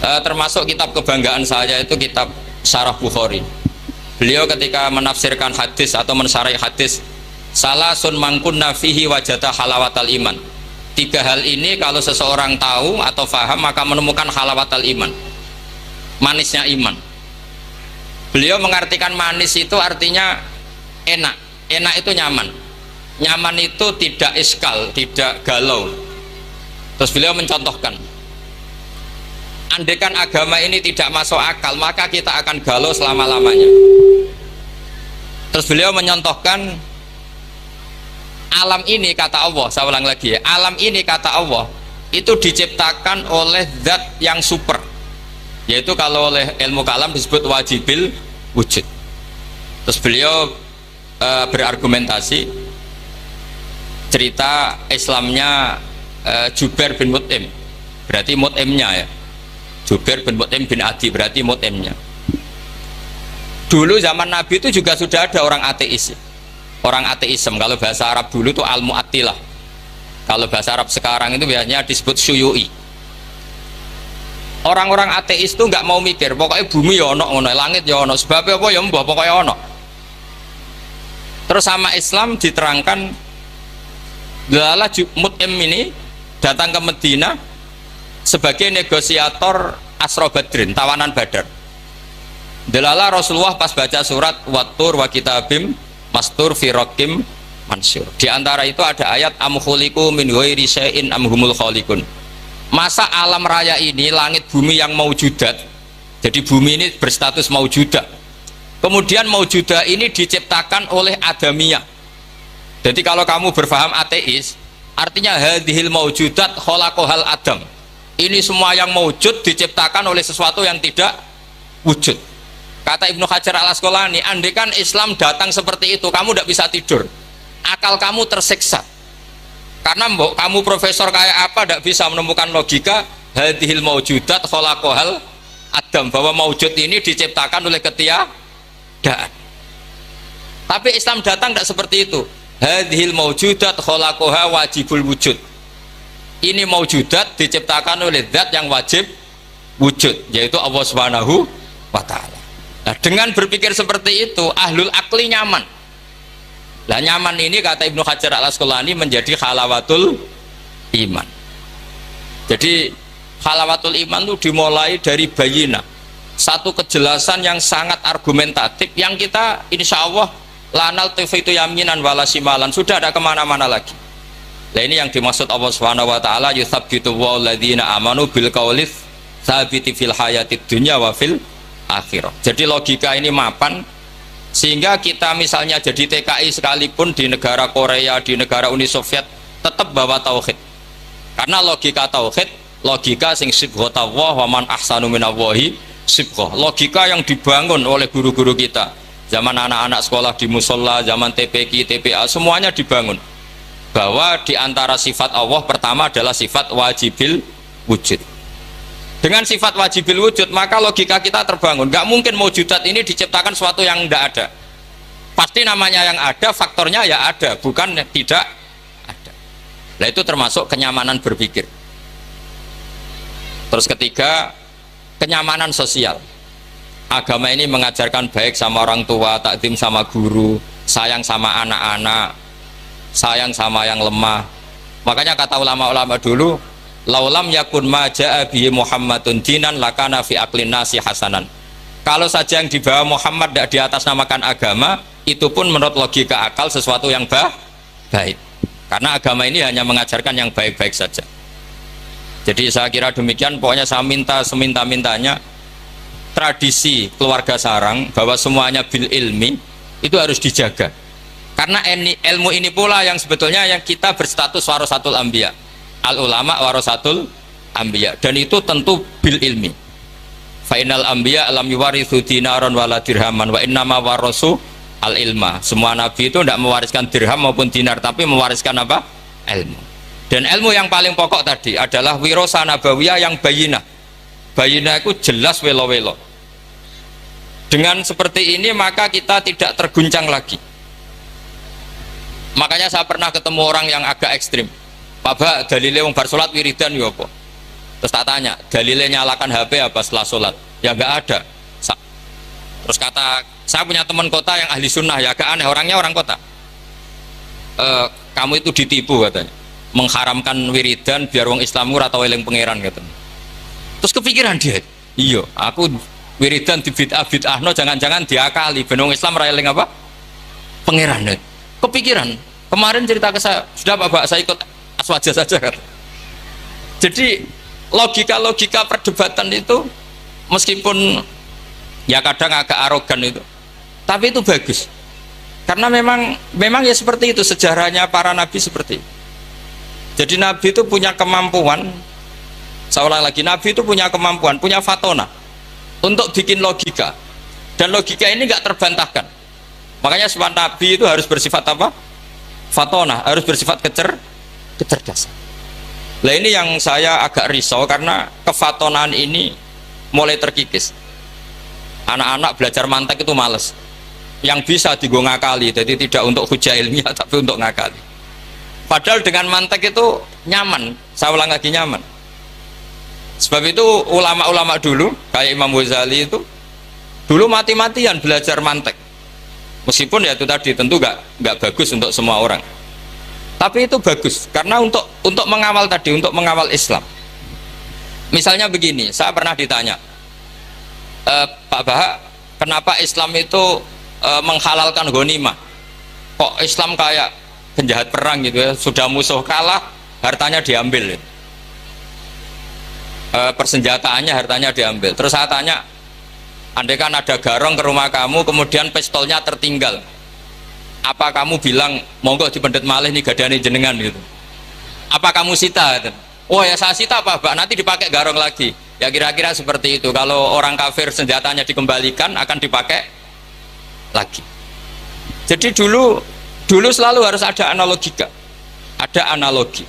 Termasuk kitab kebanggaan saya itu kitab Syarah Bukhari. Beliau ketika menafsirkan hadis atau mensyarahi hadis, salasun mangkunna fihi wajata halawatal iman. Tiga hal ini kalau seseorang tahu atau faham maka menemukan halawatal iman, manisnya iman. Beliau mengartikan manis itu artinya enak. Enak itu nyaman. Nyaman itu tidak iskal, tidak galau. Terus beliau mencontohkan, andaikan agama ini tidak masuk akal maka kita akan galau selama-lamanya. Terus beliau menyontohkan, alam ini kata Allah, saya ulang lagi ya, alam ini kata Allah itu diciptakan oleh zat yang super, yaitu kalau oleh ilmu kalam disebut wajibil wujud. Terus beliau berargumentasi cerita Islamnya Jubair bin Mut'im, berarti Mut'imnya ya, Jubair bin Mut'im bin Adi berarti Mut'imnya. Dulu zaman Nabi itu juga sudah ada orang ateis, orang ateisme. Kalau bahasa Arab dulu itu al-mu'attilah, kalau bahasa Arab sekarang itu biasanya disebut syuyu'i. Orang-orang ateis itu nggak mau mikir, pokoknya bumi ya ono, langit ya ono, sebabnya apa ya mbah pokoknya ono. Terus sama Islam diterangkan, Lala Mut'im ini datang ke Medina sebagai negosiator Asra Badrin, tawanan Badar. Delala Rasulullah pas baca surat Wattur wa kitabim mastur firokim mansur. Di antara itu ada ayat am khuliqu min ghairi syai'in am humul khaliqun. Masa alam raya ini langit bumi yang maujudat, jadi bumi ini berstatus maujudah. Kemudian maujudah ini diciptakan oleh adamiyah. Jadi kalau kamu berfaham ateis, artinya hadhil maujudat khalaqahal adam. Ini semua yang maujud diciptakan oleh sesuatu yang tidak wujud. Kata Ibnu Hajar al Asqalani, andaikan Islam datang seperti itu, kamu tidak bisa tidur, akal kamu tersiksa. Karena kamu profesor kayak apa tidak bisa menemukan logika hadhil maujudat khalaqahal adam, bahwa maujud ini diciptakan oleh ketiadaan. Tapi Islam datang tidak seperti itu. Hadhil maujudat khalaqaha wajibul wujud. Ini maujudat diciptakan oleh zat yang wajib wujud, yaitu Allah Subhanahu wa ta'ala. Nah, dengan berpikir seperti itu ahlul akli nyaman. Nah, nyaman ini kata Ibnu Hajar al Asqalani menjadi halawatul iman. Jadi halawatul iman itu dimulai dari bayina, satu kejelasan yang sangat argumentatif yang kita insya Allah lanal itu yaminan walasimalan, sudah ada kemana-mana lagi. Nah, ini yang dimaksud Allah Subhanahu wa ta'ala, yuthabbitu walladzina amanu bil qawlis tsabiti fil hayatid dunya wa fil akhirah. Jadi logika ini mapan sehingga kita misalnya jadi TKI sekalipun di negara Korea, di negara Uni Soviet tetap bawa tauhid. Karena logika tauhid, logika sing sibghatullah wa man ahsanu minallahi sibghah. Logika yang dibangun oleh guru-guru kita. Zaman anak-anak sekolah di musola, zaman TPQ, TPA, semuanya dibangun bahwa di antara sifat Allah pertama adalah sifat wajibil wujud. Dengan sifat wajibil wujud maka logika kita terbangun, nggak mungkin maujudat ini diciptakan sesuatu yang tidak ada. Pasti namanya yang ada, faktornya ya ada, bukan tidak ada. Nah, itu termasuk kenyamanan berpikir. Terus ketiga, kenyamanan sosial. Agama ini mengajarkan baik sama orang tua, takdim sama guru, sayang sama anak-anak, sayang sama yang lemah. Makanya kata ulama-ulama dulu, laulam yakun ma ja'a bihi Muhammadun dinan lakana fi aqlin nasi hasanan. Kalau saja yang dibawa Muhammad tidak di atas namakan agama, itu pun menurut logika akal sesuatu yang baik. Karena agama ini hanya mengajarkan yang baik-baik saja. Jadi saya kira demikian, pokoknya saya minta seminta-mintanya tradisi keluarga sarang bahwa semuanya bil ilmi itu harus dijaga. Karena ilmu ini pula yang sebetulnya yang kita berstatus warasatul anbiya. Al ulama warasatul anbiya, dan itu tentu bil ilmi. Fainal anbiya lam yuwarithu dinaron wala dirhaman wa innama warasu al ilma. Semua nabi itu tidak mewariskan dirham maupun dinar, tapi mewariskan apa? Ilmu. Dan ilmu yang paling pokok tadi adalah wirasa nabawiyah yang bayinah. Bayinah itu jelas welo-welo. Dengan seperti ini maka kita tidak terguncang lagi. Makanya saya pernah ketemu orang yang agak ekstrim. Pak, dalile wong bar salat wiridan ya apa? Terus tak tanya, dalilnya nyalakan HP apa setelah sholat? Ya nggak ada. Terus kata, saya punya teman kota yang ahli sunnah, ya agak aneh, orangnya orang kota. Kamu itu ditipu katanya, mengharamkan wiridan biar wong Islam ora tau eling pangeran katanya. Terus kepikiran dia, iya, aku wiridan di bid'ah no, jangan-jangan diakali ben wong Islam ora eling apa? Pangeran. Kepikiran. Kemarin cerita ke saya, sudah Pak, saya ikut aswaja saja kata. Jadi logika perdebatan itu meskipun ya kadang agak arogan itu, tapi itu bagus karena memang ya seperti itu sejarahnya para nabi seperti itu. Jadi nabi itu punya kemampuan, saya ulang lagi, nabi itu punya kemampuan, punya fatona untuk bikin logika, dan logika ini nggak terbantahkan. Makanya sifat nabi itu harus bersifat apa? Fatona, harus bersifat kecerdasan. Nah ini yang saya agak risau karena kefatonaan ini mulai terkikis. Anak-anak belajar mantek itu males, yang bisa digo ngakali, jadi tidak untuk hujah ilmiah tapi untuk ngakali. Padahal dengan mantek itu nyaman, saya ulang lagi nyaman. Sebab itu ulama-ulama dulu kayak Imam Ghazali itu dulu mati-matian belajar mantek, meskipun ya itu tadi tentu nggak bagus untuk semua orang, tapi itu bagus karena untuk mengawal tadi, untuk mengawal Islam. Misalnya begini, saya pernah ditanya, Pak Bahak, kenapa Islam itu menghalalkan ghanimah? Kok Islam kayak penjahat perang gitu ya, sudah musuh kalah hartanya diambil, persenjataannya hartanya diambil. Terus saya tanya, andai kan ada garong ke rumah kamu kemudian pistolnya tertinggal, apa kamu bilang monggo dipendet malih nih gadane jenengan gitu? Apa kamu sita? Oh ya saya sita Pak Bahak, nanti dipakai garong lagi. Ya kira-kira seperti itu. Kalau orang kafir senjatanya dikembalikan akan dipakai lagi. Jadi dulu selalu harus ada analogika, ada analogi.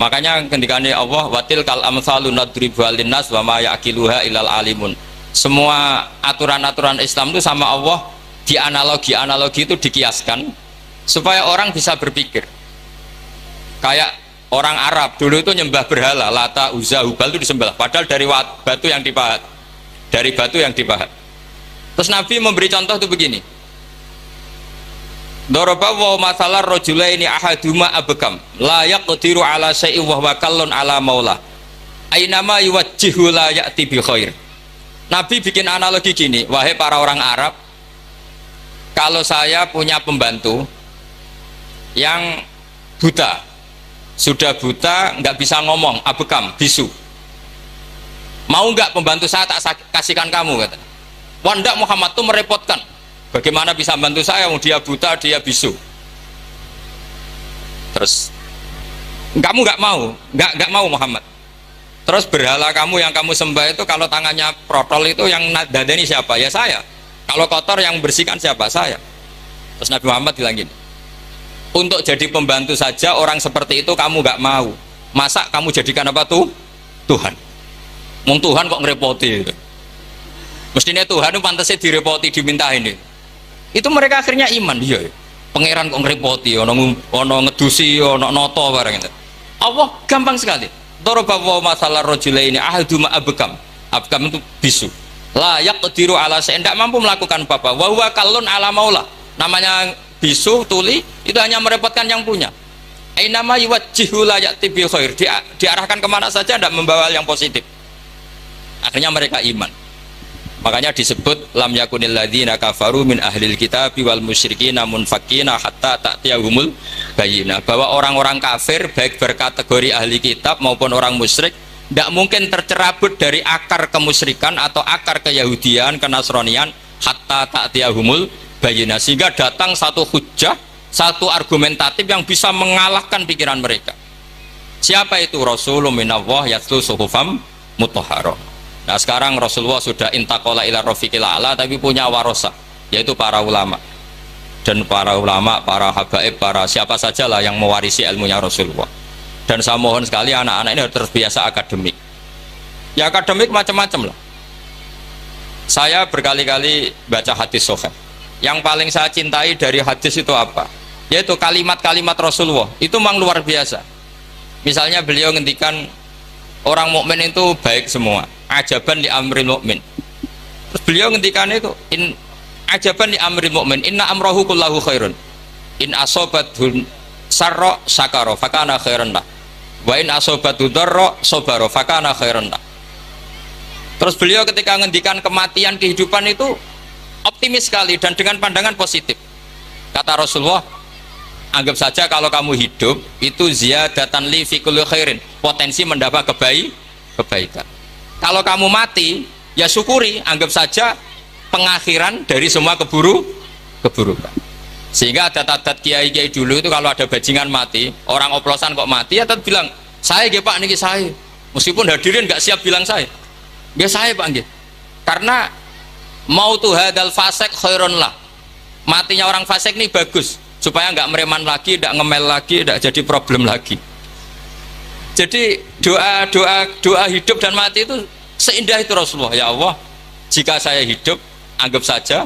Makanya ketika Allah watil kal amsalu nadribu linnas wa ma yaqiluha ilal alimun. Semua aturan-aturan Islam itu sama Allah dianalogi itu dikiaskan supaya orang bisa berpikir. Kayak orang Arab dulu itu nyembah berhala, Lata, Uzza, Hubal itu disembah, padahal dari batu yang dipahat, Terus Nabi memberi contoh itu begini, Daraba wa masalah rajulaini ahaduma abkam la yaqdiru ala syai'in wa huwa kallun ala maula ainama yuwajjihu la ya'ti bi khair. Nabi bikin analogi gini, wahai para orang Arab, kalau saya punya pembantu yang buta, sudah buta, nggak bisa ngomong, abekam, bisu, mau nggak pembantu saya tak kasihkan kamu, kata. Wah ndak, Muhammad tuh merepotkan, bagaimana bisa bantu saya, dia buta, dia bisu. Terus kamu nggak mau Muhammad. Terus berhala kamu yang kamu sembah itu kalau tangannya protol itu yang dadani siapa? Ya saya. Kalau kotor yang bersihkan siapa? Saya. Terus Nabi Muhammad bilang gini, untuk jadi pembantu saja orang seperti itu kamu nggak mau, masa kamu jadikan apa tuh? Tuhan. Mung Tuhan kok ngerepoti itu. Mestinya Tuhan itu pantasnya direpoti, dimintain itu. Itu mereka akhirnya iman, iya. Pangeran kok ngerepoti, ono ngedusi, ono noto barang itu. Allah gampang sekali. Daraba wa masalah rajulaini ahaduma abkam. Abkam itu bisu. La yaqdiru ala syai'in, tidak mampu melakukan apa-apa. Wa huwa kallun ala maula. Namanya bisu, tuli, itu hanya merepotkan yang punya. Ainama yuwajjihu la ya'ti bi khair. Diarahkan kemana saja tidak membawa yang positif. Akhirnya mereka iman. Makanya disebut lam yakunil ladzina kafaru min ahlil kitabi wal musyrikina munfakina hatta ta'tiyahumul bayyinah, bahwa orang-orang kafir baik berkategori ahli kitab maupun orang musyrik tidak mungkin tercerabut dari akar kemusyrikan atau akar keyahudian, kenasronian, hatta ta'tiyahumul bayyinah, sehingga datang satu hujjah, satu argumentatif yang bisa mengalahkan pikiran mereka. Siapa itu? Rasulun minallah yatlu suhufam mutahharah. Nah sekarang Rasulullah sudah intaqala ila rafiqil a'la, tapi punya warosah, yaitu para ulama. Dan para ulama, para habaib, para siapa sajalah yang mewarisi ilmunya Rasulullah. Dan saya mohon sekali anak-anak ini harus terbiasa akademik. Ya akademik macam-macam lah. Saya berkali-kali baca hadis sahih. Yang paling saya cintai dari hadis itu apa? Yaitu kalimat-kalimat Rasulullah. Itu memang luar biasa. Misalnya beliau ngendikan, orang mukmin itu baik semua. Ajaban li amril mukmin. Terus beliau ngendikan itu ajaban li amril mukmin inna amrahu kullahu khairun. In asobatul sarra syakara fakana khairan lah. Wa in asobatul darra sabara fakana khairan lah. Terus beliau ketika ngendikan kematian kehidupan itu optimis sekali dan dengan pandangan positif. Kata Rasulullah, anggap saja kalau kamu hidup itu ziyadatan li fi kulli khairin, potensi mendapat kebaikan. Kalau kamu mati, ya syukuri, anggap saja pengakhiran dari semua keburukan. Sehingga adat-adat kiai-kiai dulu itu kalau ada bajingan mati, orang oplosan kok mati, ya tetap bilang, saya nggih Pak niki saya. Meskipun hadirin nggak siap bilang saya. Nggih saya Pak nggih. Karena mautu hadal fasik khairun lah. Matinya orang fasik ini bagus supaya nggak mereman lagi, nggak ngemel lagi, nggak jadi problem lagi. Jadi doa hidup dan mati itu seindah itu Rasulullah. Ya Allah, jika saya hidup, anggap saja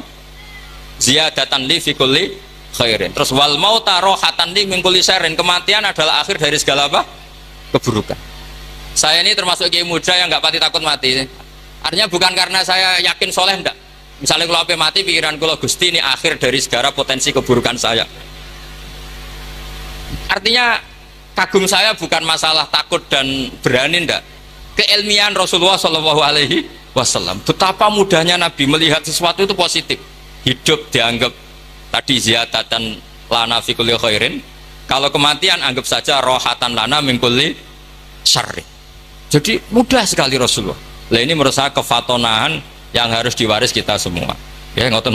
ziyadatan li fi kulli khairin. Terus wal mauta rohatan li min kulli syarrin. Kematian adalah akhir dari segala apa? Keburukan. Saya ini termasuk kiai muda yang nggak pati takut mati. Artinya bukan karena saya yakin soleh, enggak. Misalnya kalau apa mati, pikiran kalau Gusti ini akhir dari segala potensi keburukan saya. Artinya kagum saya bukan masalah takut dan berani, enggak. Keilmian Rasulullah Shallallahu Alaihi Wasallam. Betapa mudahnya Nabi melihat sesuatu itu positif. Hidup dianggap tadi ziyadatan lana fi kulli khairin. Kalau kematian anggap saja rohatan lana min kulli syarri. Jadi mudah sekali Rasulullah. Lah ini menurut saya kefatonahan yang harus diwaris kita semua. Ya ngoten.